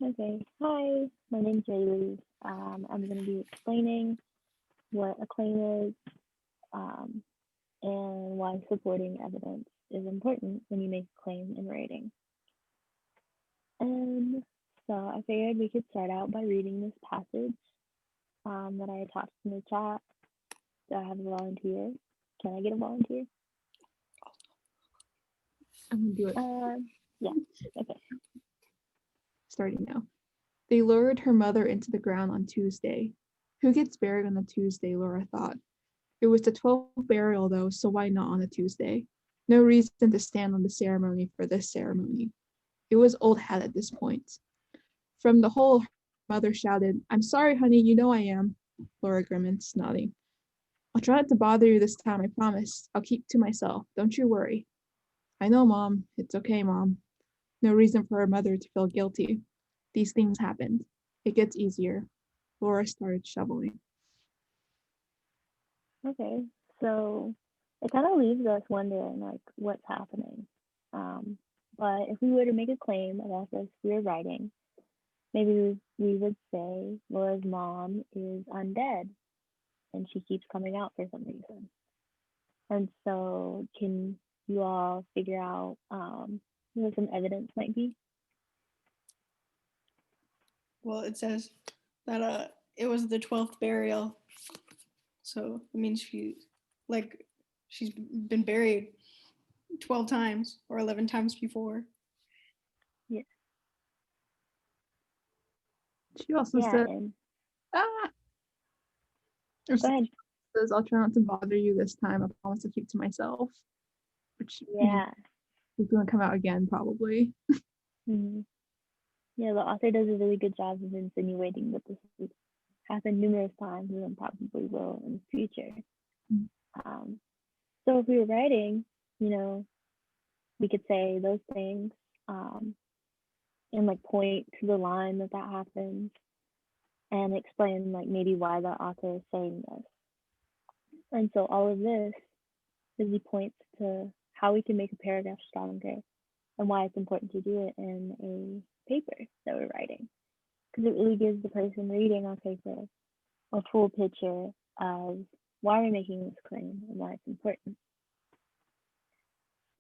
Okay. Hi, my name's Rayleigh. I'm going to be explaining what a claim is um, and why supporting evidence is important when you make a claim in writing. And so I figured we could start out by reading this passage that I attached in the chat. Do I have a volunteer? Can I get a volunteer? I'm gonna do it. Yeah. Okay. Starting now. They lowered her mother into the ground on Tuesday. Who gets buried on a Tuesday, Laura thought. It was the 12th burial, though, so why not on a Tuesday? No reason to stand on the ceremony for this ceremony. It was old hat at this point. From the hole, her mother shouted, "I'm sorry, honey, you know I am." Laura grimaced, nodding. "I'll try not to bother you this time, I promise. I'll keep to myself. Don't you worry." "I know, Mom. It's okay, Mom." No reason for her mother to feel guilty. These things happened. It gets easier. Laura started shoveling. Okay. So it kind of leaves us wondering like what's happening. Um, but if we were to make a claim about this we were writing, maybe we would say Laura's mom is undead and she keeps coming out for some reason. And so can you all figure out what some evidence might be? Well, it says that it was the 12th burial. So it means she's been buried 12 times or 11 times before. Yeah. She also Yeah, said, and "Ah." go ahead. Says, "I'll try not to bother you this time. I promise to keep to myself." Which means Yeah. he's gonna come out again, probably. Mm-hmm. Yeah, the author does a really good job of insinuating that this has happened numerous times and probably will in the future. Mm. So if we were writing, you know, we could say those things um, and like point to the line that happens and explain like maybe why the author is saying this. And so all of this really points to how we can make a paragraph stronger and why it's important to do it in a paper that we're writing. Because it really gives the person reading our paper a full picture of why we're making this claim and why it's important.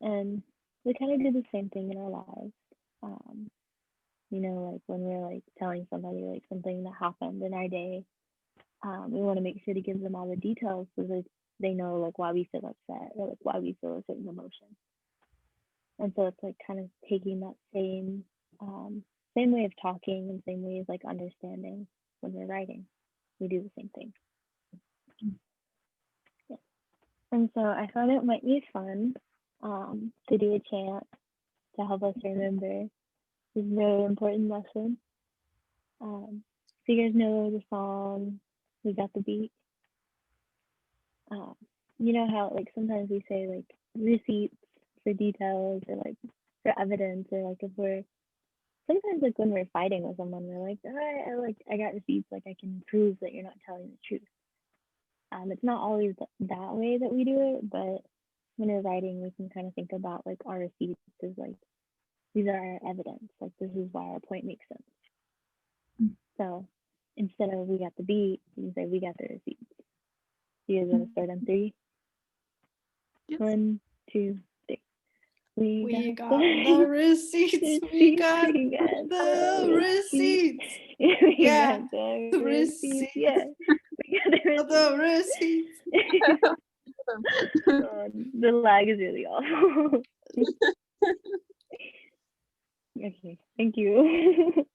And we kind of do the same thing in our lives. Um, you know, like when we're like telling somebody like something that happened in our day, we want to make sure to give them all the details so that they know like why we feel upset or like why we feel a certain emotion. And so it's like kind of taking that same way of talking and same way of like understanding when we're writing. We do the same thing. Yeah. And so I thought it might be fun to do a chant to help us remember this very important lesson. So you guys know the song "We Got the Beat." You know how like sometimes we say like receipts for details or like for evidence or like if we're sometimes like when we're fighting with someone we're like I got receipts like I can prove that you're not telling the truth. It's not always that way that we do it, but when we're writing we can kind of think about like our receipts as like these are our evidence, like this is why our point makes sense. So instead of "we got the beat" you can say "we got the receipts." You guys want to start on three? Yes. 1, 2, 3. We got the receipts. We got the receipts. We Yeah, got the the receipts. receipts. Yeah, we got The receipts. the lag is really awful. Okay, thank you.